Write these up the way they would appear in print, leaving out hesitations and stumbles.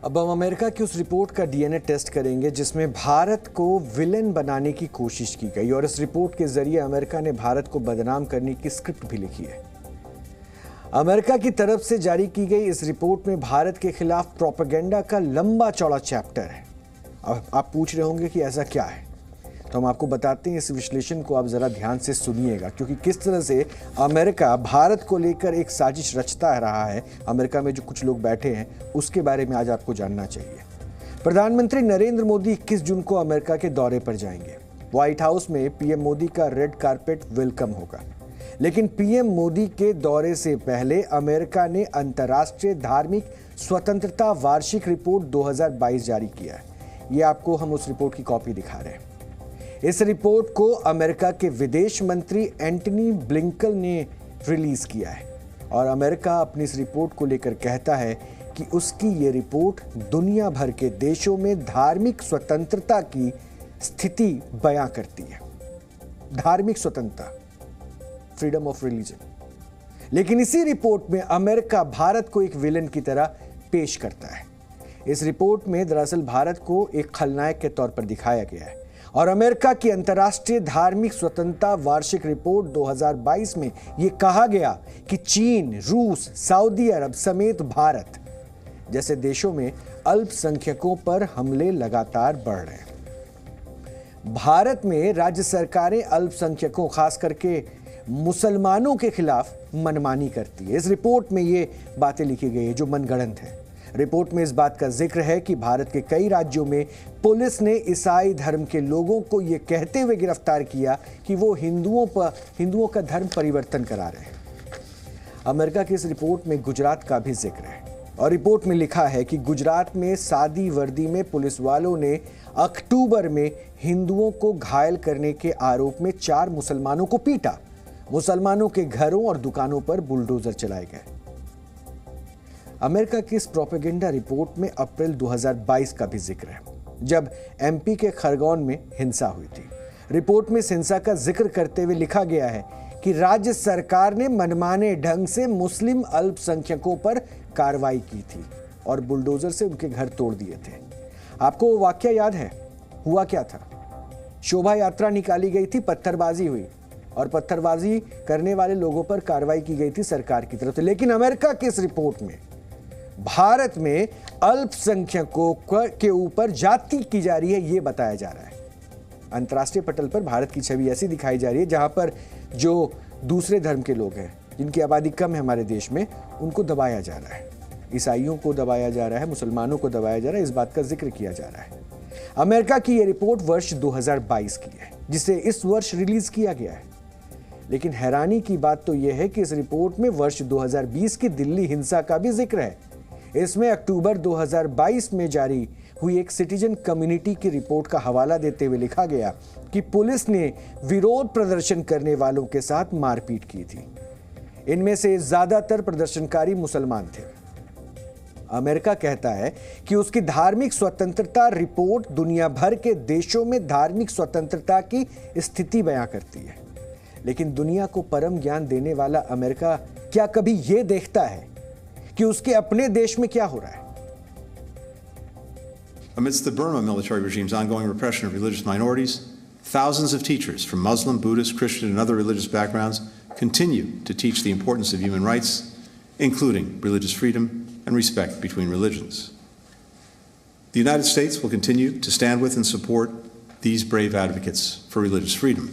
अब हम अमेरिका की उस रिपोर्ट का डीएनए टेस्ट करेंगे जिसमें भारत को विलेन बनाने की कोशिश की गई और इस रिपोर्ट के जरिए अमेरिका ने भारत को बदनाम करने की स्क्रिप्ट भी लिखी है। अमेरिका की तरफ से जारी की गई इस रिपोर्ट में भारत के खिलाफ प्रोपेगेंडा का लंबा चौड़ा चैप्टर है। अब आप पूछ रहे होंगे कि ऐसा क्या है, तो हम आपको बताते हैं। इस विश्लेषण को आप जरा ध्यान से सुनिएगा, क्योंकि किस तरह से अमेरिका भारत को लेकर एक साजिश रचता रहा है। अमेरिका में जो कुछ लोग बैठे हैं उसके बारे में आज आपको जानना चाहिए। प्रधानमंत्री नरेंद्र मोदी 21 जून को अमेरिका के दौरे पर जाएंगे। व्हाइट हाउस में पीएम मोदी का रेड कारपेट वेलकम होगा। लेकिन पीएम मोदी के दौरे से पहले अमेरिका ने अंतर्राष्ट्रीय धार्मिक स्वतंत्रता वार्षिक रिपोर्ट 2022 जारी किया है। ये आपको हम उस रिपोर्ट की कॉपी दिखा रहे हैं। इस रिपोर्ट को अमेरिका के विदेश मंत्री एंटनी ब्लिंकन ने रिलीज किया है और अमेरिका अपनी इस रिपोर्ट को लेकर कहता है कि उसकी ये रिपोर्ट दुनिया भर के देशों में धार्मिक स्वतंत्रता की स्थिति बयां करती है। धार्मिक स्वतंत्रता, फ्रीडम ऑफ रिलीजन। लेकिन इसी रिपोर्ट में अमेरिका भारत को एक विलेन की तरह पेश करता है। इस रिपोर्ट में दरअसल भारत को एक खलनायक के तौर पर दिखाया गया है और अमेरिका की अंतर्राष्ट्रीय धार्मिक स्वतंत्रता वार्षिक रिपोर्ट 2022 में यह कहा गया कि चीन, रूस, सऊदी अरब समेत भारत जैसे देशों में अल्पसंख्यकों पर हमले लगातार बढ़ रहे हैं। भारत में राज्य सरकारें अल्पसंख्यकों, खास करके मुसलमानों के खिलाफ मनमानी करती है। इस रिपोर्ट में ये बातें लिखी गई है जो मनगढ़ंत है। रिपोर्ट में इस बात का जिक्र है कि भारत के कई राज्यों में पुलिस ने ईसाई धर्म के लोगों को यह कहते हुए गिरफ्तार किया कि वो हिंदुओं का धर्म परिवर्तन करा रहे हैं। अमेरिका की इस रिपोर्ट में गुजरात का भी जिक्र है और रिपोर्ट में लिखा है कि गुजरात में सादी वर्दी में पुलिस वालों ने अक्टूबर में हिंदुओं को घायल करने के आरोप में 4 मुसलमानों को पीटा। मुसलमानों के घरों और दुकानों पर बुलडोजर चलाए गए। अमेरिका की इस प्रोपेगेंडा रिपोर्ट में अप्रैल 2022 का भी जिक्र है, जब एमपी के खरगोन में हिंसा हुई थी। रिपोर्ट में इस हिंसा का जिक्र करते हुए लिखा गया है कि राज्य सरकार ने मनमाने ढंग से मुस्लिम अल्पसंख्यकों पर कार्रवाई की थी और बुलडोजर से उनके घर तोड़ दिए थे। आपको वो वाकया याद है? हुआ क्या था? शोभा यात्रा निकाली गई थी, पत्थरबाजी हुई और पत्थरबाजी करने वाले लोगों पर कार्रवाई की गई थी सरकार की तरफ से। लेकिन अमेरिका की इस रिपोर्ट में भारत में अल्पसंख्यकों के ऊपर जाति की जा रही है, यह बताया जा रहा है। अंतर्राष्ट्रीय पटल पर भारत की छवि ऐसी दिखाई जा रही है जहां पर जो दूसरे धर्म के लोग हैं, जिनकी आबादी कम है हमारे देश में, उनको दबाया जा रहा है। ईसाइयों को दबाया जा रहा है, मुसलमानों को दबाया जा रहा है। इस बात का जिक्र किया जा रहा है। अमेरिका की यह रिपोर्ट वर्ष 2022 की है, जिसे इस वर्ष रिलीज किया गया है। लेकिन हैरानी की बात तो यह है कि इस रिपोर्ट में वर्ष 2020 की दिल्ली हिंसा का भी जिक्र है। इसमें अक्टूबर 2022 में जारी हुई एक सिटीजन कम्युनिटी की रिपोर्ट का हवाला देते हुए लिखा गया कि पुलिस ने विरोध प्रदर्शन करने वालों के साथ मारपीट की थी। इनमें से ज्यादातर प्रदर्शनकारी मुसलमान थे। अमेरिका कहता है कि उसकी धार्मिक स्वतंत्रता रिपोर्ट दुनिया भर के देशों में धार्मिक स्वतंत्रता की स्थिति बयां करती है। लेकिन दुनिया को परम ज्ञान देने वाला अमेरिका क्या कभी यह देखता है कि उसके अपने देश में क्या हो रहा है? Amidst the Burma military regime's ongoing repression of religious minorities, thousands of teachers from Muslim, Buddhist, Christian, and other religious backgrounds continue to teach the importance of human rights, including religious freedom and respect between religions. The United States will continue to stand with and support these brave advocates for religious freedom.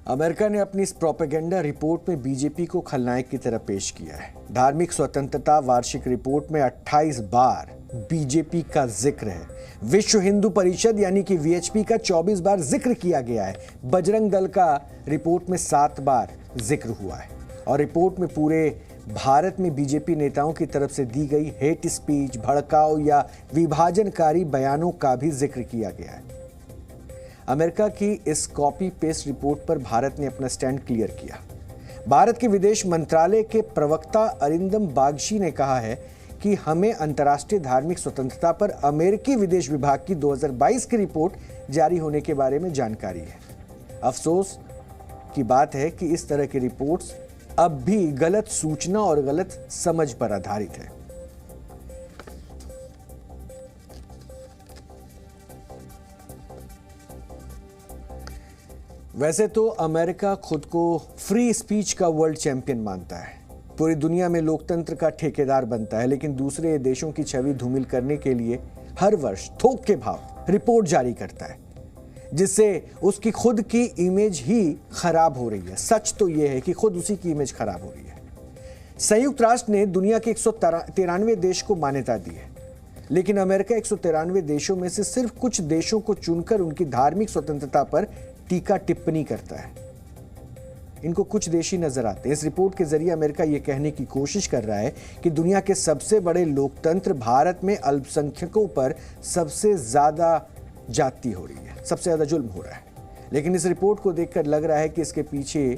America ने अपनी इस propaganda report में BJP को खलनायक की तरह पेश किया है। धार्मिक स्वतंत्रता वार्षिक रिपोर्ट में 28 बार बीजेपी का जिक्र है। विश्व हिंदू परिषद यानी कि वीएचपी का 24 बार जिक्र किया गया है। बजरंग दल का रिपोर्ट में 7 बार जिक्र हुआ है और रिपोर्ट में पूरे भारत में बीजेपी नेताओं की तरफ से दी गई हेट स्पीच, भड़काऊ या विभाजनकारी बयानों का भी जिक्र किया गया है। अमेरिका की इस कॉपी पेस्ट रिपोर्ट पर भारत ने अपना स्टैंड क्लियर किया। भारत के विदेश मंत्रालय के प्रवक्ता अरिंदम बागची ने कहा है कि हमें अंतर्राष्ट्रीय धार्मिक स्वतंत्रता पर अमेरिकी विदेश विभाग की 2022 की रिपोर्ट जारी होने के बारे में जानकारी है। अफसोस की बात है कि इस तरह की रिपोर्ट्स अब भी गलत सूचना और गलत समझ पर आधारित है। वैसे तो अमेरिका खुद को फ्री स्पीच का वर्ल्ड चैंपियन मानता है, पूरी दुनिया में लोकतंत्र का ठेकेदार बनता है, लेकिन दूसरे देशों की छवि धूमिल करने के लिए हर वर्ष थोक के भाव रिपोर्ट जारी करता है, जिससे उसकी खुद की इमेज ही खराब हो रही है। सच तो यह है कि खुद उसी की इमेज खराब हो रही है। संयुक्त राष्ट्र ने दुनिया के 193 देश को मान्यता दी है, लेकिन अमेरिका 193 देशों में से सिर्फ कुछ देशों को चुनकर उनकी धार्मिक स्वतंत्रता पर टीका टिप्पणी करता है। इनको कुछ देश ही नजर आते हैं। इस रिपोर्ट के जरिए अमेरिका यह कहने की कोशिश कर रहा है कि दुनिया के सबसे बड़े लोकतंत्र भारत में अल्पसंख्यकों पर सबसे ज्यादा जाती हो रही है, सबसे ज्यादा जुल्म हो रहा है। लेकिन इस रिपोर्ट को देखकर लग रहा है कि इसके पीछे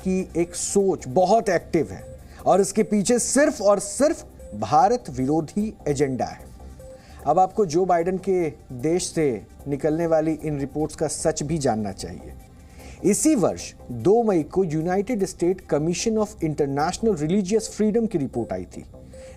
की एक सोच बहुत एक्टिव है और इसके पीछे सिर्फ और सिर्फ भारत विरोधी एजेंडा है। अब आपको जो बाइडेन के देश से निकलने वाली इन रिपोर्ट्स का सच भी जानना चाहिए। इसी वर्ष 2 मई को United state commission of international religious freedom की रिपोर्ट आई थी।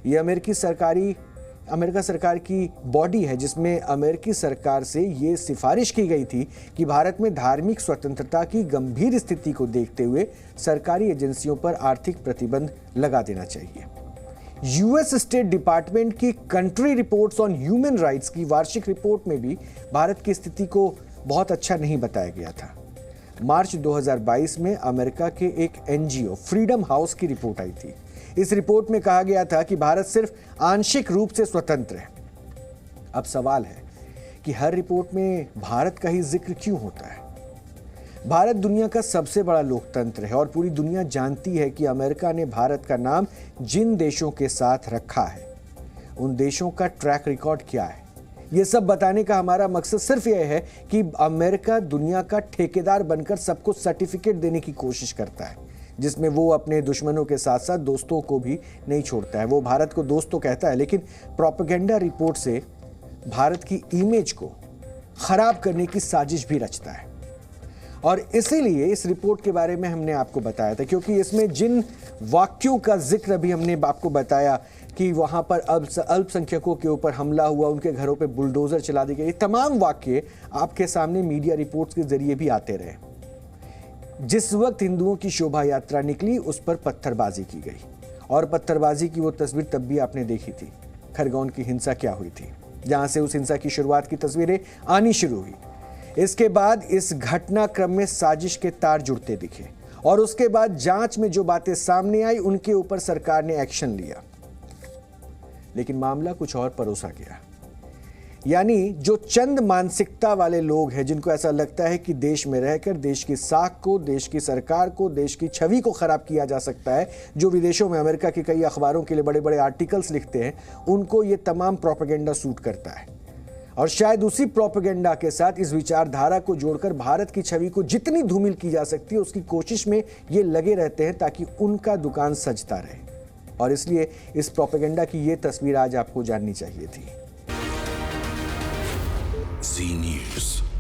ये अमेरिका सरकार की बॉडी है, जिसमें अमेरिकी सरकार से ये सिफारिश की गई थी कि भारत में धार्मिक स्वतंत्रता की गंभीर स्थिति को देखते हुए सरकारी एजेंसियों पर आर्थिक प्रतिबंध लगा देना चाहिए। यूएस स्टेट डिपार्टमेंट की country reports on human rights की वार्षिक रिपोर्ट में भी भारत की स्थिति को बहुत अच्छा नहीं बताया गया था। मार्च 2022 में अमेरिका के एक एनजीओ फ्रीडम हाउस की रिपोर्ट आई थी। इस रिपोर्ट में कहा गया था कि भारत सिर्फ आंशिक रूप से स्वतंत्र है। अब सवाल है कि हर रिपोर्ट में भारत का ही जिक्र क्यों होता है? भारत दुनिया का सबसे बड़ा लोकतंत्र है और पूरी दुनिया जानती है कि अमेरिका ने भारत का नाम जिन देशों के साथ रखा है, उन देशों का ट्रैक रिकॉर्ड क्या है। ये सब बताने का हमारा मकसद सिर्फ यह है कि अमेरिका दुनिया का ठेकेदार बनकर सबको सर्टिफिकेट देने की कोशिश करता है, जिसमें वो अपने दुश्मनों के साथ साथ दोस्तों को भी नहीं छोड़ता है। वो भारत को दोस्त तो कहता है, लेकिन प्रोपेगेंडा रिपोर्ट से भारत की इमेज को खराब करने की साजिश भी रचता है। और इसीलिए इस रिपोर्ट के बारे में हमने आपको बताया था, क्योंकि इसमें जिन वाक्यों का जिक्र अभी हमने आपको बताया कि वहां पर अल्पसंख्यकों के ऊपर हमला हुआ, उनके घरों पे बुलडोजर चला दी गई, तमाम वाक्य आपके सामने मीडिया रिपोर्ट्स के जरिए भी आते रहे। जिस वक्त हिंदुओं की शोभा यात्रा निकली, उस पर पत्थरबाजी की गई, और पत्थरबाजी की वो तस्वीर तब भी आपने देखी थी। खरगोन की हिंसा क्या हुई थी, जहां से उस हिंसा की शुरुआत की तस्वीरें आनी शुरू हुई। इसके बाद इस घटनाक्रम में साजिश के तार जुड़ते दिखे, और उसके बाद जांच में जो बातें सामने आई, उनके ऊपर सरकार ने एक्शन लिया। लेकिन मामला कुछ और परोसा गया। यानी जो चंद मानसिकता वाले लोग हैं, जिनको ऐसा लगता है कि देश में रहकर देश की साख को, देश की सरकार को, देश की छवि को खराब किया जा सकता है, जो विदेशों में अमेरिका के कई अखबारों के लिए बड़े बड़े आर्टिकल्स लिखते हैं, उनको ये तमाम प्रोपेगेंडा सूट करता है। और शायद उसी प्रोपेगेंडा के साथ इस विचारधारा को जोड़कर भारत की छवि को जितनी धूमिल की जा सकती है, उसकी कोशिश में ये लगे रहते हैं, ताकि उनका दुकान सजता रहे। और इसलिए इस प्रोपेगेंडा की ये तस्वीर आज आपको जाननी चाहिए थी। जी न्यूज़।